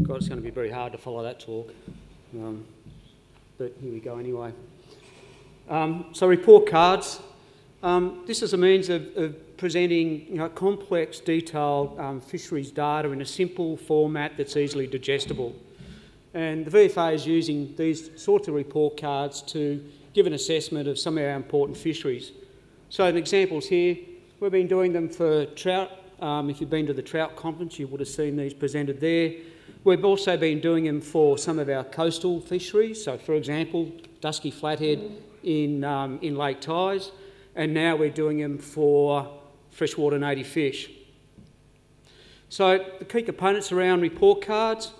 God, it's going to be very hard to follow that talk. But here we go anyway. So report cards. This is a means of presenting complex, detailed fisheries data in a simple format that's easily digestible. And the VFA is using these sorts of report cards to give an assessment of some of our important fisheries. So an examples here, we've been doing them for trout. If you've been to the trout conference, you would have seen these presented there. We've also been doing them for some of our coastal fisheries. So, for example, dusky flathead in Lake Tyes, and now we're doing them for freshwater native fish. So the key components around report cards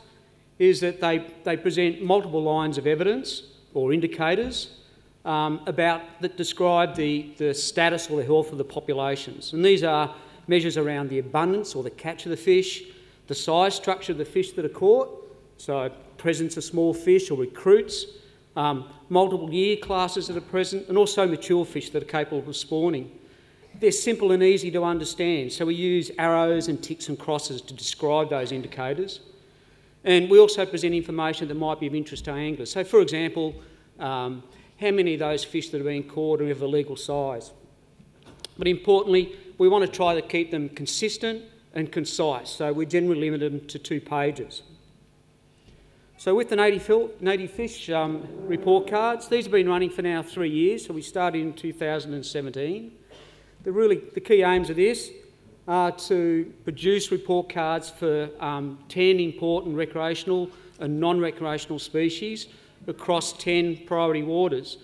is that they present multiple lines of evidence or indicators that describe the status or the health of the populations. And these are measures around the abundance or the catch of the fish, the size structure of the fish that are caught, so presence of small fish or recruits, multiple year classes that are present, and also mature fish that are capable of spawning. They're simple and easy to understand, so we use arrows and ticks and crosses to describe those indicators. And we also present information that might be of interest to anglers. So, for example, how many of those fish that are being caught are of a legal size. But importantly, we want to try to keep them consistent and concise, so we generally limit them to 2 pages. So with the native fish report cards, these have been running for now 3 years, so we started in 2017. The key aims of this are to produce report cards for 10 important recreational and non-recreational species across 10 priority waters,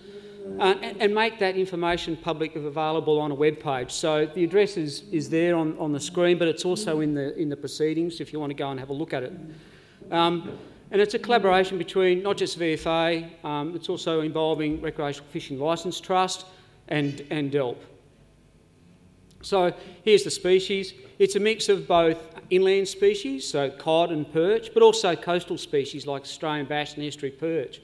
and make that information publicly available on a web page. So the address is there on the screen, but it's also in the proceedings if you want to go and have a look at it. And it's a collaboration between not just VFA, it's also involving Recreational Fishing Licence Trust and DELP. So here's the species. It's a mix of both inland species, so cod and perch, but also coastal species like Australian bass and estuary perch.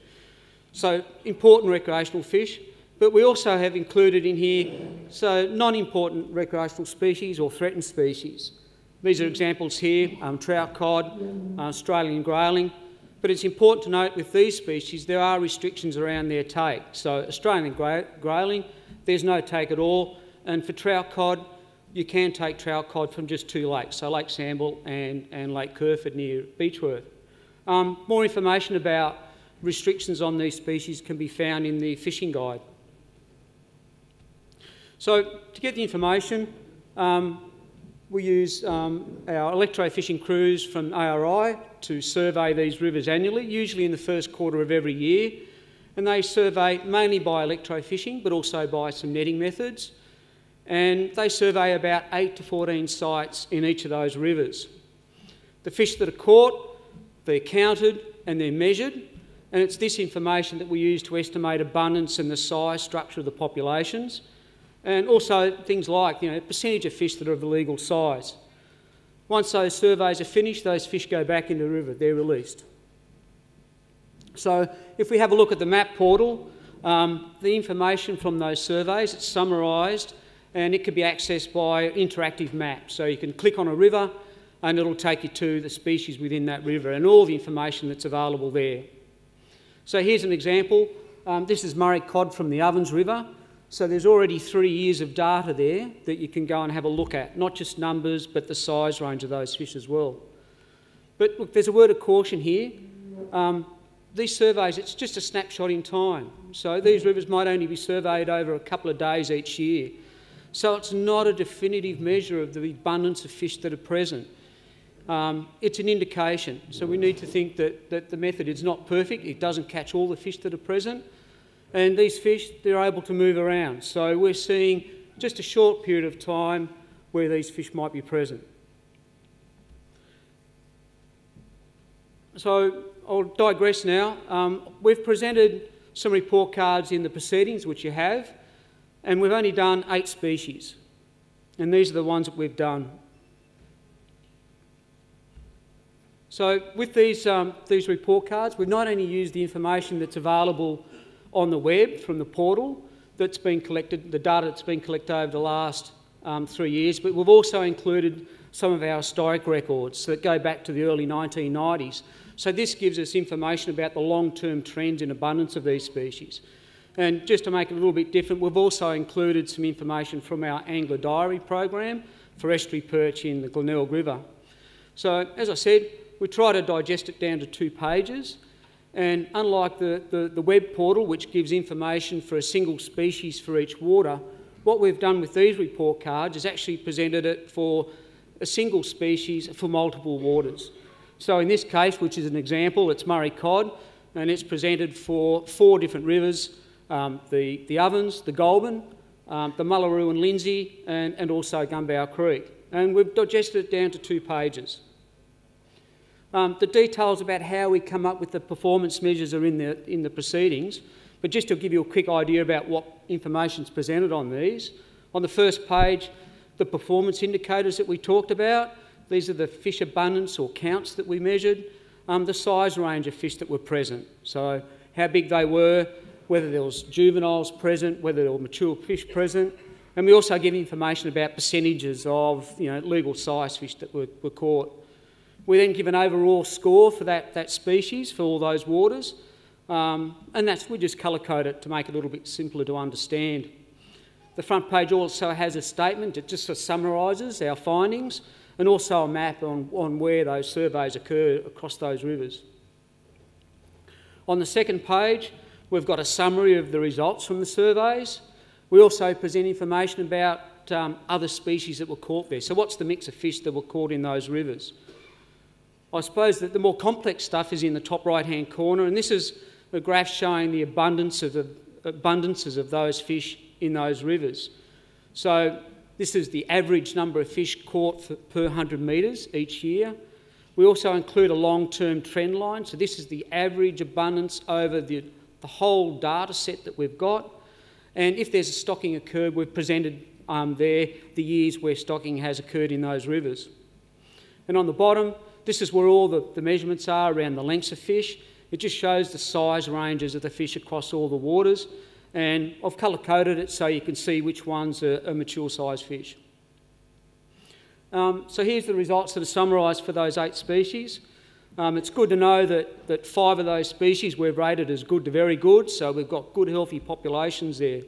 So important recreational fish, but we also have included in here non-important recreational species or threatened species. These are examples here, trout, cod, Australian grayling, but it's important to note with these species there are restrictions around their take. So Australian grayling, there's no take at all, and for trout cod, you can take trout cod from just 2 lakes, so Lake Samble and Lake Kerford near Beechworth. More information about restrictions on these species can be found in the fishing guide. So to get the information, we use our electro-fishing crews from ARI to survey these rivers annually, usually in the first quarter of every year, and they survey mainly by electro-fishing but also by some netting methods, and they survey about 8 to 14 sites in each of those rivers. The fish that are caught, they're counted and they're measured, and it's this information that we use to estimate abundance and the size structure of the populations, and also things like percentage of fish that are of the legal size. Once those surveys are finished, those fish go back into the river, they're released. So if we have a look at the map portal, the information from those surveys, it's summarised and it can be accessed by interactive maps. So you can click on a river and it'll take you to the species within that river and all the information that's available there. So here's an example. This is Murray cod from the Ovens River. So there's already 3 years of data there that you can go and have a look at, not just numbers, but the size range of those fish as well. But look, there's a word of caution here. These surveys, it's just a snapshot in time. So these rivers might only be surveyed over a couple of days each year. So it's not a definitive measure of the abundance of fish that are present. It's an indication, so we need to think that the method is not perfect, it doesn't catch all the fish that are present, and these fish, they're able to move around. So we're seeing just a short period of time where these fish might be present. So I'll digress now. We've presented some report cards in the proceedings, which you have, and we've only done 8 species, and these are the ones that we've done. So with these report cards, we've not only used the information that's available on the web from the portal that's been collected, the data that's been collected over the last 3 years, but we've also included some of our historic records that go back to the early 1990s. So this gives us information about the long-term trends in abundance of these species. And just to make it a little bit different, we've also included some information from our Angler Diary program for estuary perch in the Glenelg River. So, as I said, we try to digest it down to 2 pages, and unlike the web portal, which gives information for a single species for each water, what we've done with these report cards is actually presented it for a single species for multiple waters. So in this case, which is an example, it's Murray cod, and it's presented for 4 different rivers, the Ovens, the Goulburn, the Mullaroo and Lindsay, and also Gumbow Creek. And we've digested it down to 2 pages. The details about how we come up with the performance measures are in the proceedings, but just to give you a quick idea about what information is presented on these. On the first page, the performance indicators that we talked about. These are the fish abundance or counts that we measured, the size range of fish that were present. So how big they were, whether there was juveniles present, whether there were mature fish present, and we also give information about percentages of legal size fish that were caught. We then give an overall score for that species for all those waters, and we just colour code it to make it a little bit simpler to understand. The front page also has a statement that just summarises our findings, and also a map on where those surveys occur across those rivers. On the second page, we've got a summary of the results from the surveys. We also present information about other species that were caught there. So what's the mix of fish that were caught in those rivers? I suppose that the more complex stuff is in the top right-hand corner, and this is a graph showing the abundances of those fish in those rivers. So this is the average number of fish caught per 100 metres each year. We also include a long-term trend line. So this is the average abundance over the whole data set that we've got. And if there's a stocking occurred, we've presented there the years where stocking has occurred in those rivers. And on the bottom, this is where all the measurements are around the lengths of fish. It just shows the size ranges of the fish across all the waters. And I've colour-coded it so you can see which ones are mature size fish. So here's the results that are summarised for those 8 species. It's good to know that 5 of those species we've rated as good to very good, so we've got good healthy populations there.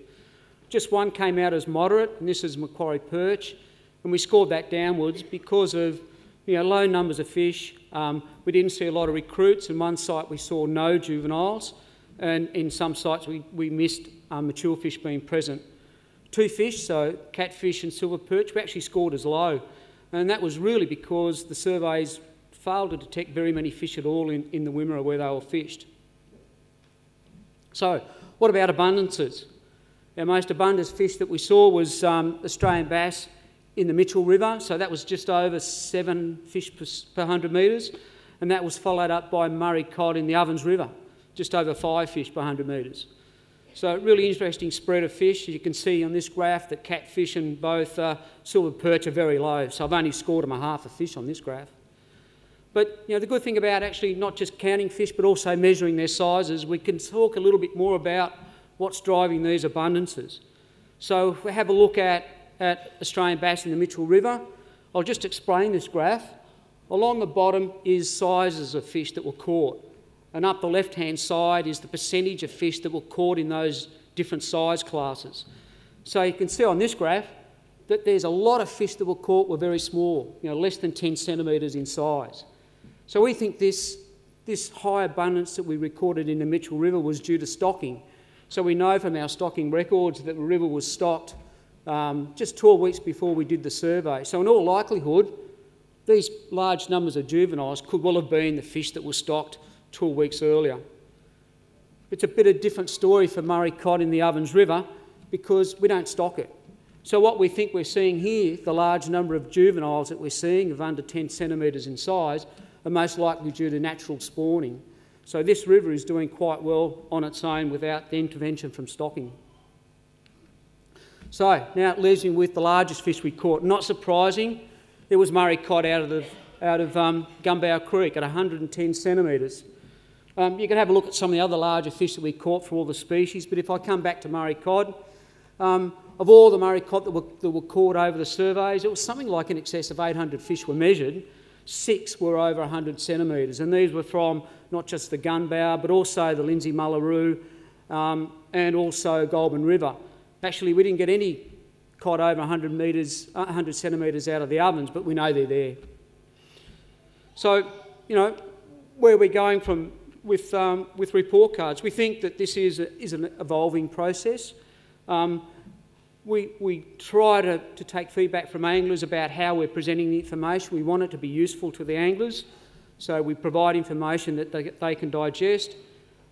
Just 1 came out as moderate, and this is Macquarie perch, and we scored that downwards because of low numbers of fish. We didn't see a lot of recruits. In one site we saw no juveniles, and in some sites we missed mature fish being present. 2 fish, so catfish and silver perch, we actually scored as low, and that was really because the surveys failed to detect very many fish at all in the Wimmera where they were fished. So what about abundances? Our most abundant fish that we saw was Australian bass in the Mitchell River, so that was just over 7 fish per 100 metres, and that was followed up by Murray cod in the Ovens River, just over 5 fish per 100 metres. So really interesting spread of fish. You can see on this graph that catfish and both silver perch are very low, so I've only scored them a half a fish on this graph. But the good thing about actually not just counting fish but also measuring their sizes, we can talk a little bit more about what's driving these abundances. So if we have a look at Australian bass in the Mitchell River, I'll just explain this graph. Along the bottom is sizes of fish that were caught, and up the left-hand side is the percentage of fish that were caught in those different size classes. So you can see on this graph that there's a lot of fish that were caught were very small, less than 10 centimetres in size. So we think this high abundance that we recorded in the Mitchell River was due to stocking. So we know from our stocking records that the river was stocked just 12 weeks before we did the survey. So in all likelihood, these large numbers of juveniles could well have been the fish that were stocked 12 weeks earlier. It's a bit of a different story for Murray cod in the Ovens River because we don't stock it. So what we think we're seeing here, the large number of juveniles that we're seeing of under 10 centimetres in size, are most likely due to natural spawning. So this river is doing quite well on its own without the intervention from stocking. So now it leaves me with the largest fish we caught. Not surprising, it was Murray cod out of Gumbow Creek at 110 centimetres. You can have a look at some of the other larger fish that we caught for all the species, but if I come back to Murray cod, Of all the Murray cod that were caught over the surveys, it was something like in excess of 800 fish were measured. 6 were over 100 centimetres, and these were from not just the Gunbow, but also the Lindsay Mullaroo and also Goulburn River. Actually, we didn't get any cod over 100 centimetres out of the ovens, but we know they're there. So, you know, where we're going from with report cards, we think that this is an evolving process. We try to take feedback from anglers about how we're presenting the information. We want it to be useful to the anglers, so we provide information that they can digest.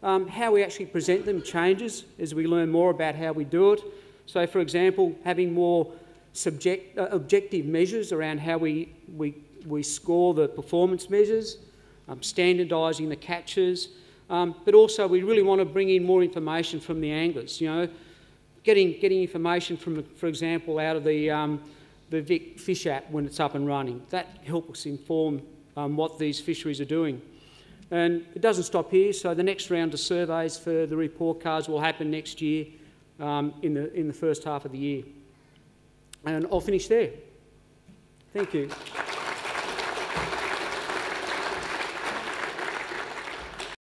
How we actually present them changes as we learn more about how we do it. So, for example, having more objective measures around how we score the performance measures, standardising the catches, but also we really want to bring in more information from the anglers. You know, getting information from, for example, out of the Vic Fish app when it's up and running. That helps us inform what these fisheries are doing. And it doesn't stop here, so the next round of surveys for the report cards will happen next year in the first half of the year. And I'll finish there. Thank you.